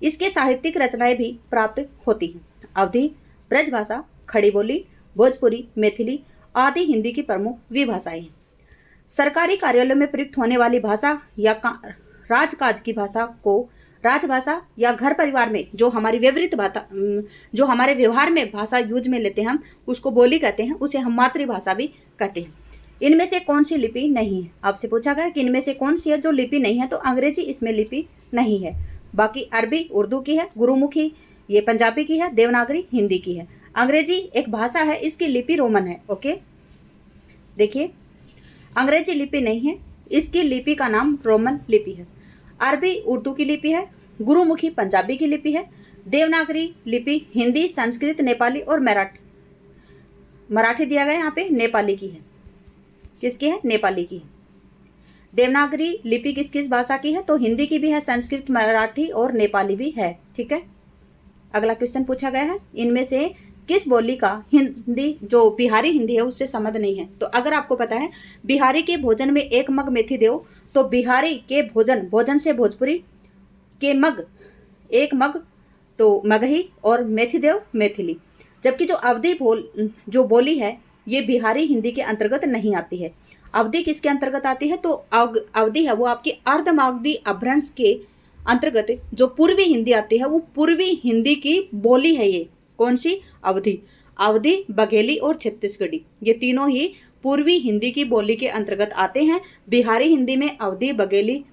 इसके साहित्यिक रचनाएं भी प्राप्त होती हैं। अवधी, ब्रजभाषा, खड़ी बोली, भोजपुरी, मैथिली आदि हिंदी की प्रमुख विभाषाएं हैं। सरकारी कार्यालयों में प्रयुक्त होने वाली भाषा या राजकाज की भाषा को राजभाषा, या घर परिवार में जो हमारी व्यवहारिक भाषा, जो हमारे व्यवहार में भाषा यूज में लेते हैं हम उसको बोली कहते हैं, उसे हम मातृभाषा भी कहते हैं। इनमें से कौन सी लिपि नहीं है? आपसे पूछा गया कि इनमें से कौन सी है जो लिपि नहीं है, तो अंग्रेजी इसमें लिपि नहीं है। बाकी अरबी उर्दू की है, गुरुमुखी ये पंजाबी की है, देवनागरी हिंदी की है। अंग्रेजी एक भाषा है, इसकी लिपि रोमन है। ओके, देखिए, अंग्रेजी लिपि नहीं है, इसकी लिपि का नाम रोमन लिपि है। अरबी उर्दू की लिपि है, गुरुमुखी पंजाबी की लिपि है, देवनागरी लिपि हिंदी, संस्कृत, नेपाली और मराठी दिया गया यहाँ पे नेपाली की है। किसकी है? नेपाली की है। देवनागरी लिपि किस किस भाषा की है? तो हिंदी की भी है, संस्कृत, मराठी और नेपाली भी है। ठीक है। अगला क्वेश्चन पूछा गया है, इनमें से किस बोली का हिंदी जो बिहारी हिंदी है उससे संबंध नहीं है? तो अगर आपको पता है बिहारी के भोजन में एक मग मेथी देव, तो बिहारी के भोजन से भोजपुरी के मग एक मग, तो मगही और मेथी देव मैथिली। जबकि जो अवधी जो बोली है ये बिहारी हिंदी के अंतर्गत नहीं आती है। अवधी किसके अंतर्गत आती है? तो अवधी है वो आपकी अर्धमागधी अपभ्रंश के अंतर्गत जो पूर्वी हिंदी आती है वो पूर्वी हिंदी की बोली है। ये कौन सी? अवधी। अवधी, बघेली और छत्तीसगढ़ी ये तीनों ही पूर्वी हिंदी की बोली के अंतर्गत आते हैं। बिहारी हिंदी में अवधी, बघेली,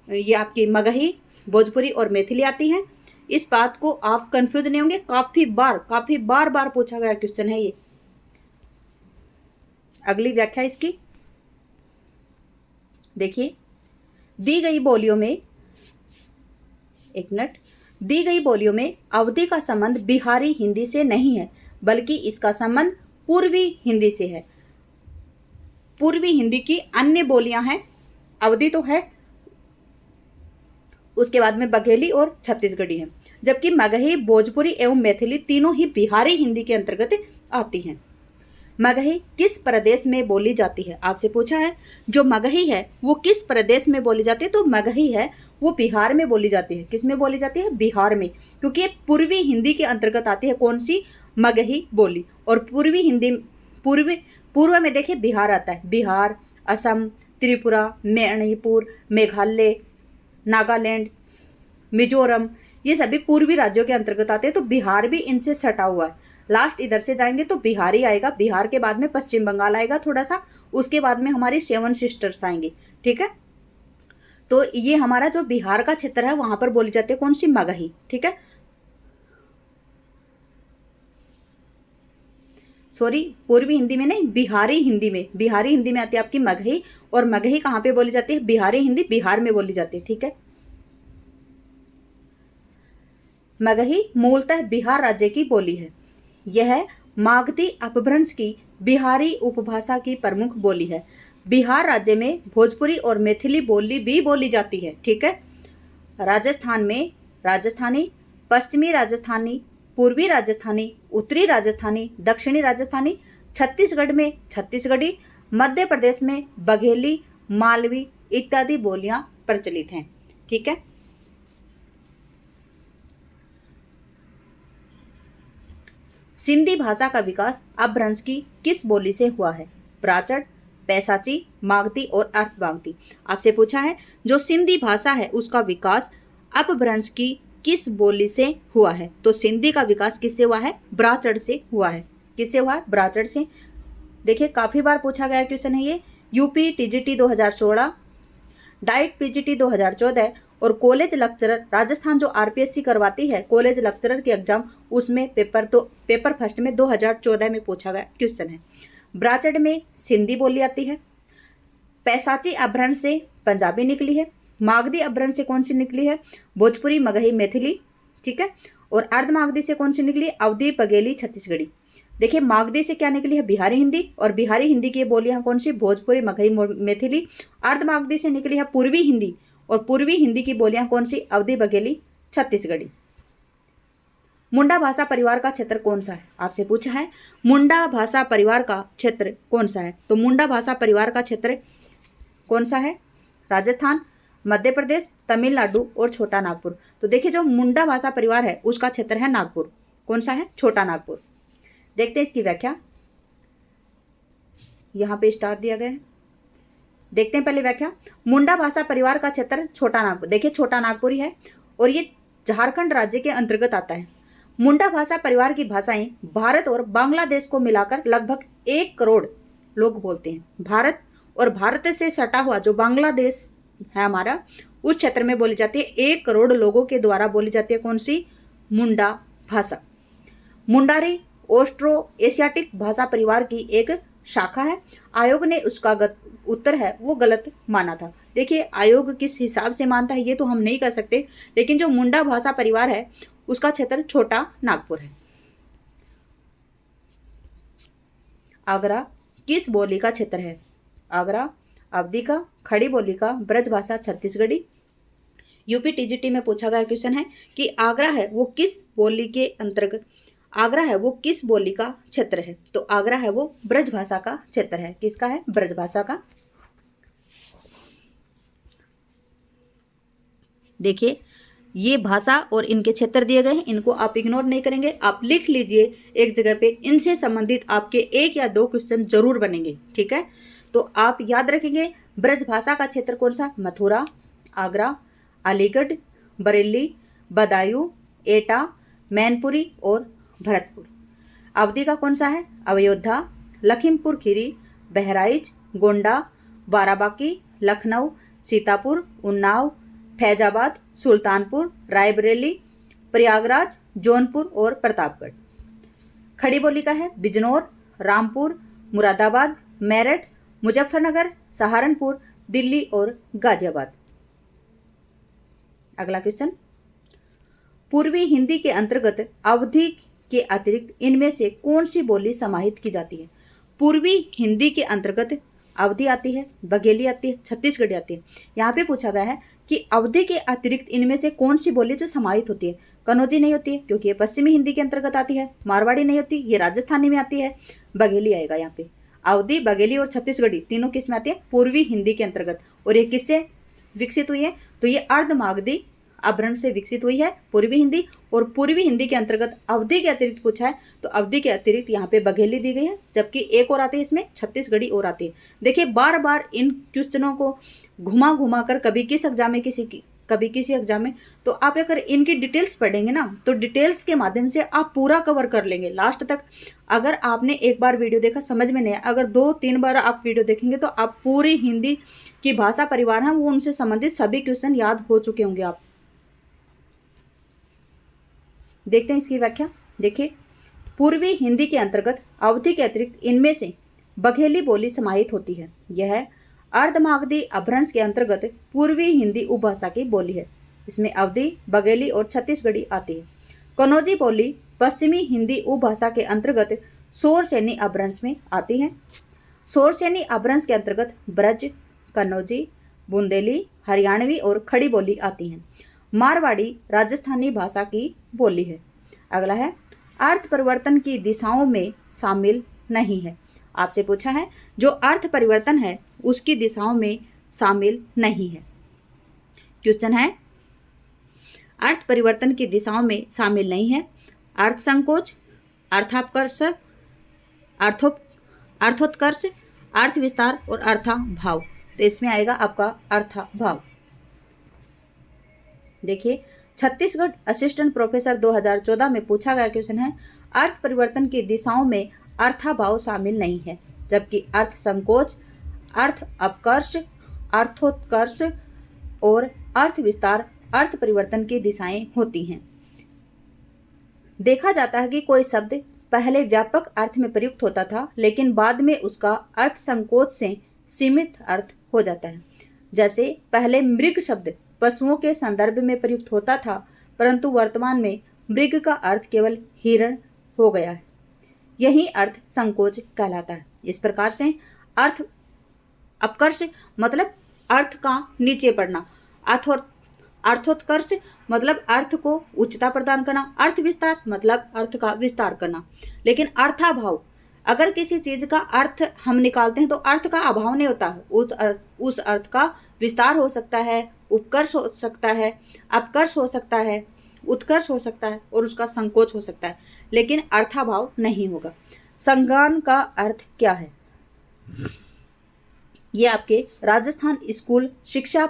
ये आपकी मगही, भोजपुरी और मैथिली आती हैं। इस बात को आप कंफ्यूज नहीं होंगे, काफी बार पूछा गया क्वेश्चन है ये। अगली व्याख्या इसकी देखिए, दी गई बोलियों में अवधी का संबंध बिहारी हिंदी से नहीं है, बल्कि इसका संबंध पूर्वी हिंदी से है। पूर्वी हिंदी की अन्य बोलियां हैं, अवधी तो है, उसके बाद में बघेली और छत्तीसगढ़ी है। जबकि मगही, भोजपुरी एवं मैथिली तीनों ही बिहारी हिंदी के अंतर्गत आती हैं। मगही किस प्रदेश में बोली जाती है? आपसे पूछा है जो मगही है वो किस प्रदेश में बोली जाती है? तो मगही है वो बिहार में बोली जाती है। किस में बोली जाती है? बिहार में, क्योंकि पूर्वी हिंदी के अंतर्गत आती है। कौन सी? मगही बोली। और पूर्वी हिंदी पूर्व में देखिए बिहार आता है। बिहार, असम, त्रिपुरा, मणिपुर, मेघालय, नागालैंड, मिजोरम ये सभी पूर्वी राज्यों के अंतर्गत आते हैं। तो बिहार भी इनसे सटा हुआ है। लास्ट इधर से जाएंगे तो बिहार ही आएगा। बिहार के बाद में पश्चिम बंगाल आएगा थोड़ा सा, उसके बाद में हमारी 7 सिस्टर्स आएंगे। ठीक है, तो ये हमारा जो बिहार का क्षेत्र है वहां पर बोली जाती है कौन सी? मगही। ठीक है, सॉरी पूर्वी हिंदी में नहीं, बिहारी हिंदी में, बिहारी हिंदी में आती है आपकी मगही, और मगही कहाँ पे बोली जाती है? बिहारी हिंदी बिहार में बोली जाती है, ठीक है। मगही मूलतः बिहार राज्य की बोली है। यह मागधी अपभ्रंश की बिहारी उपभाषा की प्रमुख बोली है। बिहार राज्य में भोजपुरी और मैथिली बोली भी बोली जाती है, ठीक है। राजस्थान में राजस्थानी, पश्चिमी राजस्थानी, पूर्वी राजस्थानी, उत्तरी राजस्थानी, दक्षिणी राजस्थानी, छत्तीसगढ़ में छत्तीसगढ़ी, मध्य प्रदेश में बघेली, मालवी इत्यादि बोलियां प्रचलित हैं, ठीक है। सिंधी भाषा का विकास अपभ्रंश की किस बोली से हुआ है? ब्राचड़, पैसाची, मागधी और अर्धमागधी। आपसे पूछा है जो सिंधी भाषा है उसका विकास अपभ्रंश की किस बोली से हुआ है? तो सिंधी का विकास किससे हुआ है? ब्राचड़ से हुआ है। किससे हुआ है? ब्राचड़ से। देखिए काफी बार पूछा गया क्वेश्चन है ये। यूपी टीजीटी 2016, डाइट पीजीटी 2014 और कॉलेज लेक्चरर राजस्थान जो आरपीएससी करवाती है कॉलेज लेक्चरर की एग्जाम, उसमें पेपर फर्स्ट में 2014 में पूछा गया क्वेश्चन है। ब्राचड़ में सिंधी बोली आती है। पैसाची अपभ्रंश से पंजाबी निकली है। मागधी अपभ्रंश से कौन सी निकली है? भोजपुरी, मगही, मैथिली, ठीक है। और अर्धमागधी से कौन सी निकली? अवधी, बघेली, छत्तीसगढ़ी। देखिए मागधी से क्या निकली है? बिहारी हिंदी, और बिहारी हिंदी की बोलियां कौन सी? भोजपुरी, मगही, मैथिली। अर्धमागधी से निकली है पूर्वी हिंदी, और पूर्वी हिंदी की बोलियां कौन सी? अवधी, बघेली, छत्तीसगढ़ी। मुंडा भाषा परिवार का क्षेत्र कौन सा है? आपसे पूछा है मुंडा भाषा परिवार का क्षेत्र कौन सा है? तो मुंडा भाषा परिवार का क्षेत्र कौन सा है? राजस्थान, मध्य प्रदेश, तमिलनाडु और छोटा नागपुर। तो देखिए जो मुंडा भाषा परिवार है उसका क्षेत्र है नागपुर। कौन सा है? छोटा नागपुर। देखते हैं इसकी व्याख्या। यहां पे स्टार दिया गया है, देखते हैं पहले व्याख्या। मुंडा भाषा परिवार का क्षेत्र छोटा नागपुर। देखिए छोटा नागपुर ही है और ये झारखंड राज्य के अंतर्गत आता है। मुंडा भाषा परिवार की भाषाएं भारत और बांग्लादेश को मिलाकर लगभग 1 करोड़ लोग बोलते हैं। भारत और भारत से सटा हुआ जो बांग्लादेश है हमारा, उस क्षेत्र में बोली जाती है। 1 करोड़ लोगों के द्वारा बोली जाती है कौन सी? मुंडा भाषा। मुंडारी ऑस्ट्रो एशियाटिक भाषा परिवार की एक शाखा है। आयोग ने उसका उत्तर है वो गलत माना था। देखिए आयोग किस हिसाब से मानता है ये तो हम नहीं कर सकते, लेकिन जो मुंडा भाषा परिवार है उसका क्षेत्र छोटा नागपुर है। आगरा किस बोली का क्षेत्र है? आगरा अवधी का, खड़ी बोली का, ब्रजभाषा, छत्तीसगढ़ी। यूपी टीजीटी में पूछा गया क्वेश्चन है कि आगरा है वो किस बोली के अंतर्गत, आगरा है वो किस बोली का क्षेत्र है? तो आगरा है वो ब्रजभाषा का क्षेत्र है। किसका है? ब्रजभाषा का। देखिए ये भाषा और इनके क्षेत्र दिए गए हैं, इनको आप इग्नोर नहीं करेंगे, आप लिख लीजिए एक जगह पे। इनसे संबंधित आपके 1 या 2 क्वेश्चन जरूर बनेंगे, ठीक है। तो आप याद रखेंगे ब्रजभाषा का क्षेत्र कौन सा? मथुरा, आगरा, अलीगढ़, बरेली, बदायूं, एटा, मैनपुरी और भरतपुर। अवधी का कौन सा है? अयोध्या, लखीमपुर खीरी, बहराइच, गोंडा, बाराबांकी, लखनऊ, सीतापुर, उन्नाव, फैजाबाद, सुल्तानपुर, रायबरेली, प्रयागराज, जौनपुर और प्रतापगढ़। खड़ी बोली का है बिजनौर, रामपुर, मुरादाबाद, मेरठ, मुजफ्फरनगर, सहारनपुर, दिल्ली और गाजियाबाद। अगला क्वेश्चन, पूर्वी हिंदी के अंतर्गत अवधी के अतिरिक्त इनमें से कौन सी बोली समाहित की जाती है? पूर्वी हिंदी के अंतर्गत अवधी आती है, बघेली आती है, छत्तीसगढ़ी आती है। यहाँ पे पूछा गया है कि अवधी के अतिरिक्त इनमें से कौन सी बोली जो समाहित होती है? कन्नौजी नहीं होती है क्योंकि ये पश्चिमी हिंदी के अंतर्गत आती है। मारवाड़ी नहीं होती, ये राजस्थानी में आती है। बघेली आएगा यहाँ पे। अवधी, बघेली और छत्तीसगढ़ी तीनों किस में आती है? पूर्वी हिंदी के अंतर्गत। और ये किससे विकसित हुई है? तो ये अर्धमागधी अपभ्रंश से विकसित हुई है पूर्वी हिंदी। और पूर्वी हिंदी के अंतर्गत अवधी के अतिरिक्त पूछा है तो अवधी के अतिरिक्त यहाँ पे बघेली दी गई है, जबकि एक और आती है इसमें छत्तीसगढ़ी और आती है। देखिए बार बार इन क्वेश्चनों को घुमा घुमा कर कभी किस एग्जाम में कभी किसी एग्जाम में, तो आप अगर इनकी डिटेल्स पढ़ेंगे ना तो डिटेल्स के माध्यम से आप पूरा कवर कर लेंगे लास्ट तक। अगर आपने एक बार वीडियो देखा समझ में नहीं आया, अगर 2-3 बार आप वीडियो देखेंगे तो आप पूरी हिंदी की भाषा परिवार है वो उनसे संबंधित सभी क्वेश्चन याद हो चुके होंगे आप। देखते हैं इसकी व्याख्या। देखिए पूर्वी हिंदी के अंतर्गत अवधि के अतिरिक्त इनमें से बघेली बोली समाहित होती है। यह अर्धमागधी अपभ्रंश के अंतर्गत पूर्वी हिंदी उपभाषा की बोली है। इसमें अवधी, बघेली और छत्तीसगढ़ी आती है। कनौजी बोली पश्चिमी हिंदी उपभाषा के अंतर्गत शोरसेनी अपभ्रंश में आती है। शोरसेनी अपभ्रंश के अंतर्गत ब्रज, कन्नौजी, बुंदेली, हरियाणवी और खड़ी बोली आती हैं। मारवाड़ी राजस्थानी भाषा की बोली है। अगला है अर्थ परिवर्तन की दिशाओं में शामिल नहीं है। आपसे पूछा है जो अर्थ परिवर्तन है उसकी दिशाओं में शामिल नहीं है। क्वेश्चन है अर्थ परिवर्तन की दिशाओं में शामिल नहीं है। अर्थ संकोच, अर्थापकर्ष, अर्थोत्कर्ष, अर्थ विस्तार और अर्थाभाव। तो इसमें आएगा आपका अर्थाभाव। देखिए छत्तीसगढ़ असिस्टेंट प्रोफेसर 2014 में पूछा गया क्वेश्चन है अर्थ परिवर्तन की दिशाओं में अर्थाभाव शामिल नहीं है, जबकि अर्थ संकोच, अर्थ अपकर्ष, अर्थोत्कर्ष और अर्थ विस्तार अर्थ परिवर्तन की दिशाएं होती हैं। देखा जाता है कि कोई शब्द पहले व्यापक अर्थ में प्रयुक्त होता था, लेकिन बाद में उसका अर्थ संकोच से सीमित अर्थ हो जाता है। जैसे पहले मृग शब्द पशुओं के संदर्भ में प्रयुक्त होता था, परंतु वर्तमान में मृग का अर्थ केवल हिरण हो गया है। यही अर्थ संकोच कहलाता है। इस प्रकार से अर्थ अपकर्ष मतलब अर्थ का नीचे पड़ना, अर्थोत्कर्ष मतलब अर्थ को उच्चता प्रदान करना, अर्थ विस्तार मतलब अर्थ का विस्तार करना। लेकिन अर्थाभाव, अगर किसी चीज का अर्थ हम निकालते हैं तो अर्थ का अभाव नहीं होता है। उस अर्थ का विस्तार हो सकता है, उपकर्ष हो सकता है, अपकर्ष हो सकता है, उत्कर्ष हो सकता है और उसका संकोच हो सकता है, लेकिन अर्थाभाव नहीं होगा। संज्ञान का अर्थ क्या है? ये आपके राजस्थान स्कूल शिक्षा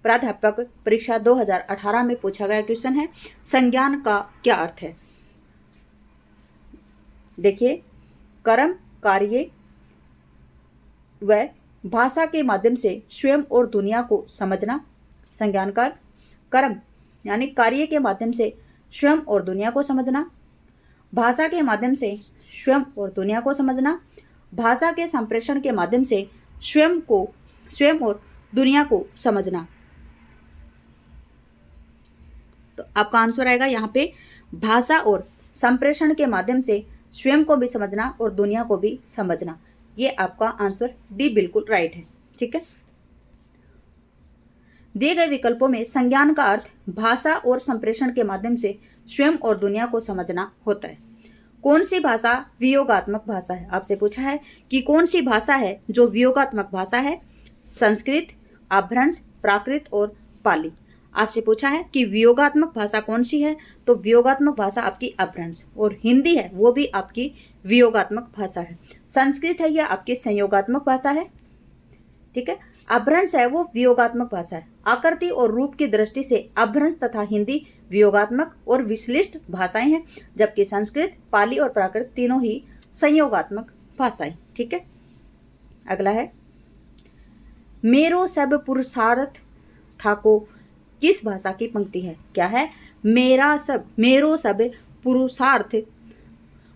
प्राध्यापक परीक्षा 2018 में पूछा गया क्वेश्चन है। संज्ञान का क्या अर्थ है? देखिए कर्म, कार्य व भाषा के माध्यम से स्वयं और दुनिया को समझना। संज्ञान का कर्म यानी कार्य के माध्यम से स्वयं और दुनिया को समझना, भाषा के माध्यम से स्वयं और दुनिया को समझना, भाषा के संप्रेषण के माध्यम से स्वयं और दुनिया को समझना। तो आपका आंसर आएगा यहाँ पे भाषा और संप्रेषण के माध्यम से स्वयं को भी समझना और दुनिया को भी समझना। ये आपका आंसर डी बिल्कुल राइट है। ठीक है, दिए गए विकल्पों में संज्ञान का अर्थ भाषा और संप्रेषण के माध्यम से स्वयं और दुनिया को समझना होता है। कौन सी भाषा वियोगात्मक भाषा है? आपसे पूछा है कि कौन सी भाषा है जो वियोगात्मक भाषा है? संस्कृत, अपभ्रंश, प्राकृत और पाली। आपसे पूछा है कि वियोगात्मक भाषा कौन सी है? तो वियोगात्मक भाषा आपकी अपभ्रंश, और हिंदी है वो भी आपकी वियोगात्मक भाषा है। संस्कृत है यह आपकी संयोगात्मक भाषा है। ठीक है, अपभ्रंश है वो वियोगात्मक भाषा है। आकृति और रूप की दृष्टि से अपभ्रंश तथा हिंदी वियोगात्मक और विश्लिष्ट भाषाएं हैं, जबकि संस्कृत, पाली और प्राकृत तीनों ही संयोगात्मक भाषाएं। ठीक है, अगला है मेरो सब पुरुषार्थ ठाको किस भाषा की पंक्ति है? क्या है? मेरो सब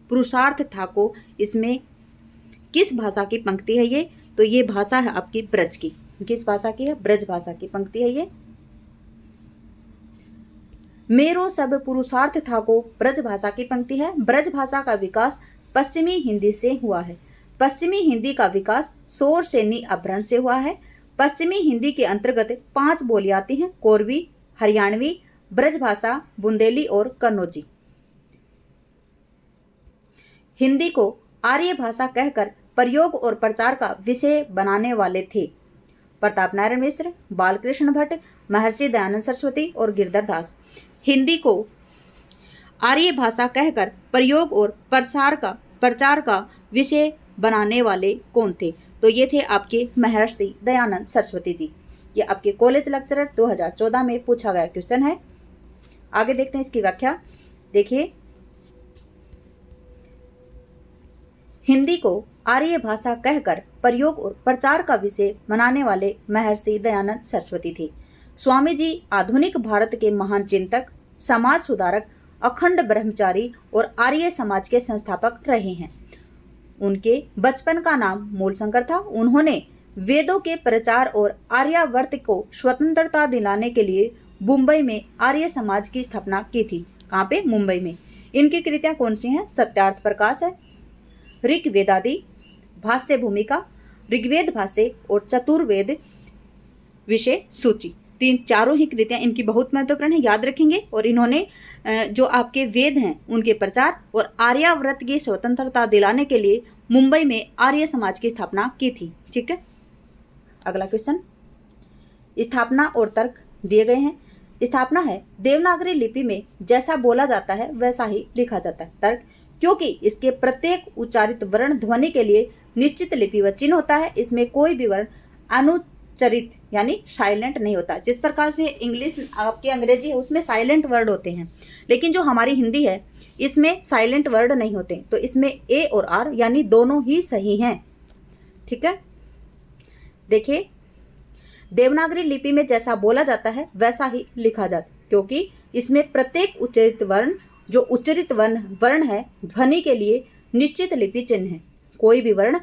पुरुषार्थ ठाको, इसमें किस भाषा की पंक्ति है ये? तो ये भाषा है आपकी ब्रज की। किस भाषा की है? ब्रज भाषा की पंक्ति है ये। मेरो सब पुरुषार्थ ठाको ब्रज भाषा की पंक्ति है। ब्रज भाषा का विकास पश्चिमी हिंदी से हुआ है। पश्चिमी हिंदी का विकास शोरसेनी अपभ्रंश से हुआ है। पश्चिमी हिंदी के अंतर्गत 5 बोलियां आती हैं: कोरवी, हरियाणवी, ब्रजभाषा, बुंदेली और कन्नौजी। हिंदी को आर्य भाषा कहकर प्रयोग और प्रचार का विषय बनाने वाले थे प्रताप नारायण मिश्र, बालकृष्ण भट्ट, महर्षि दयानंद सरस्वती और गिरधर दास। हिंदी को आर्य भाषा कहकर प्रयोग और प्रचार का विषय बनाने वाले कौन थे? तो ये थे आपके महर्षि दयानंद सरस्वती जी। ये आपके कॉलेज लेक्चरर 2014 में पूछा गया क्वेश्चन है। आगे देखते हैं इसकी व्याख्या। देखिए, हिंदी को आर्य भाषा कहकर प्रयोग और प्रचार का विषय बनाने वाले महर्षि दयानंद सरस्वती थे। स्वामी जी आधुनिक भारत के महान चिंतक, समाज सुधारक, अखंड ब्रह्मचारी और आर्य समाज के संस्थापक रहे हैं। उनके बचपन का नाम मूलशंकर था। उन्होंने वेदों के प्रचार और आर्यावर्त को स्वतंत्रता दिलाने के लिए मुंबई में आर्य समाज की स्थापना की थी। कहाँ पे? मुंबई में। इनकी कृतियां कौन सी हैं? सत्यार्थ प्रकाश है, ऋग्वेदादि, भाष्य भूमिका, ऋग्वेद भाष्य और चतुर्वेद विषय सूची। चारों ही कृतियां इनकी बहुत महत्वपूर्ण है, याद रखेंगे। और इन्होंने जो आपके वेद हैं उनके प्रचार और आर्यावर्त की स्वतंत्रता दिलाने के लिए मुंबई में आर्य समाज की स्थापना की थी। ठीक है, अगला क्वेश्चन, स्थापना और तर्क दिए गए हैं। स्थापना है, देवनागरी लिपि में जैसा बोला जाता है वैसा ही लिखा जाता है। तर्क, क्योंकि इसके प्रत्येक उच्चारित वर्ण ध्वनि के लिए निश्चित लिपि व चिन्ह होता है, इसमें कोई भी वर्ण अनुच्चरित यानी साइलेंट नहीं होता। जिस प्रकार से इंग्लिश आपकी अंग्रेजी है उसमें साइलेंट वर्ड होते हैं, लेकिन जो हमारी हिंदी है इसमें साइलेंट वर्ड नहीं होते, तो इसमें ए और आर यानी दोनों ही सही हैं। ठीक है, देखिए, देवनागरी लिपि में जैसा बोला जाता है वैसा ही लिखा जाता है, क्योंकि इसमें प्रत्येक उच्चरित वर्ण जो उच्चरित वर्ण है ध्वनि के लिए निश्चित लिपि चिन्ह है। कोई भी वर्ण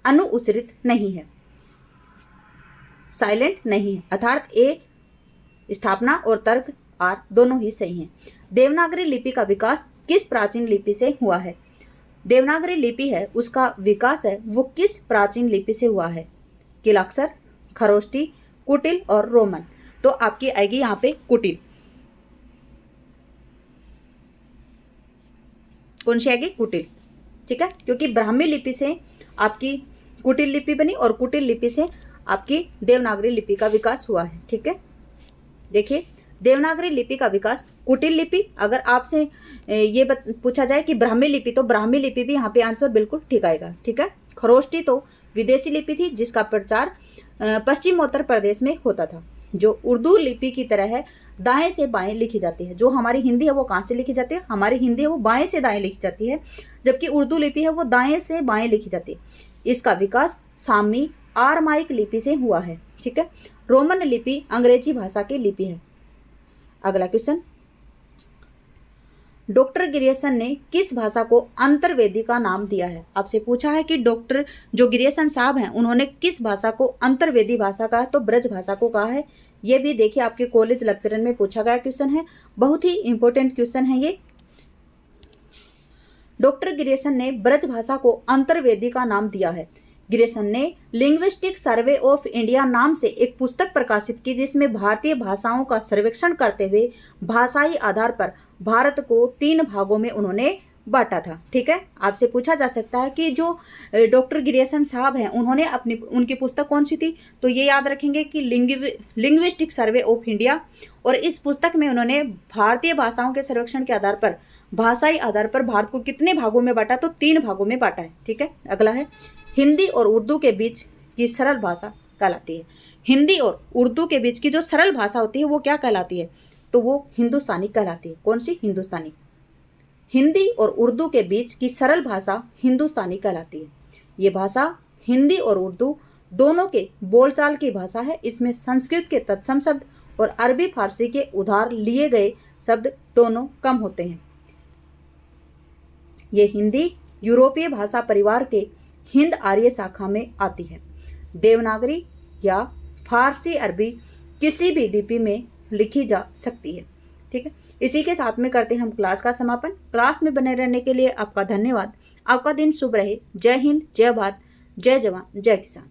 अनुउच्चरित नहीं है, साइलेंट नहीं है, अर्थात ए, स्थापना और तर्क आर दोनों ही सही हैं। देवनागरी लिपि का विकास किस प्राचीन लिपि से हुआ है? देवनागरी लिपि है उसका विकास है वो किस प्राचीन लिपि से हुआ है? किलाक्षर, खरोष्टी, कुटिल और रोमन। तो आपकी आएगी यहाँ पे कुटिल। कौन सी आएगी? कुटिल। ठीक है, क्योंकि ब्राह्मी लिपि से आपकी कुटिल लिपि बनी और कुटिल लिपि से आपकी देवनागरी लिपि का विकास हुआ है। ठीक है, देखिए, देवनागरी लिपि का विकास, कुटिल लिपि, अगर आपसे ये पूछा जाए कि ब्राह्मी लिपि, तो ब्राह्मी लिपि भी यहाँ पे आंसर बिल्कुल ठीक आएगा। ठीक है, खरोष्टी तो विदेशी लिपि थी जिसका प्रचार पश्चिम उत्तर प्रदेश में होता था, जो उर्दू लिपि की तरह है, दाएं से बाएं लिखी जाती है। जो हमारी हिंदी है वो कहाँ से लिखी जाती है? हमारी हिंदी है वो बाएं से दाएं लिखी जाती है, जबकि उर्दू लिपि है वो दाएं से बाएं लिखी जाती है। इसका विकास सामी आरमाइक लिपि से हुआ है। ठीक है, रोमन लिपि अंग्रेजी भाषा की लिपि है। अगला क्वेश्चन, डॉक्टर ग्रियर्सन ने किस भाषा को अंतर्वेदी का नाम दिया है? आपसे पूछा है कि डॉक्टर जो ग्रियर्सन साहब हैं उन्होंने किस भाषा को अंतर्वेदी भाषा कहा, तो ब्रज भाषा को कहा है। ये भी देखिए आपके कॉलेज लेक्चर में पूछा गया क्वेश्चन है, बहुत ही इंपॉर्टेंट क्वेश्चन है ये। डॉक्टर ग्रियर्सन ने ब्रज भाषा को अंतर्वेदी का नाम दिया है। ग्रियर्सन ने लिंग्विस्टिक सर्वे ऑफ इंडिया नाम से एक पुस्तक प्रकाशित की, जिसमें भारतीय भाषाओं का सर्वेक्षण करते हुए भाषाई आधार पर भारत को 3 भागों में उन्होंने बांटा था। ठीक है, आपसे पूछा जा सकता है कि जो डॉक्टर ग्रियर्सन साहब हैं उन्होंने उनकी पुस्तक कौन सी थी, तो ये याद रखेंगे कि लिंग्विस्टिक सर्वे ऑफ इंडिया, और इस पुस्तक में उन्होंने भारतीय भाषाओं के सर्वेक्षण के आधार पर, भाषाई आधार पर भारत को कितने भागों में बांटा, तो 3 भागों में बांटा है। ठीक है, अगला है, हिंदी और उर्दू के बीच की सरल भाषा कहलाती है। हिंदी और उर्दू के बीच की जो सरल भाषा होती है वो क्या कहलाती है, तो वो हिंदुस्तानी कहलाती है। कौन सी? हिंदुस्तानी। हिंदी और उर्दू के बीच की सरल भाषा हिंदुस्तानी कहलाती है। ये भाषा हिंदी और उर्दू दोनों के बोलचाल की भाषा है। इसमें संस्कृत के तत्सम शब्द और अरबी फारसी के उधार लिए गए शब्द दोनों कम होते हैं। ये हिंदी यूरोपीय भाषा परिवार के हिंद आर्य शाखा में आती है। देवनागरी या फारसी अरबी किसी भी लिपि में लिखी जा सकती है। ठीक है, इसी के साथ में करते हैं हम क्लास का समापन। क्लास में बने रहने के लिए आपका धन्यवाद। आपका दिन शुभ रहे। जय हिंद, जय भारत, जय जवान, जय किसान।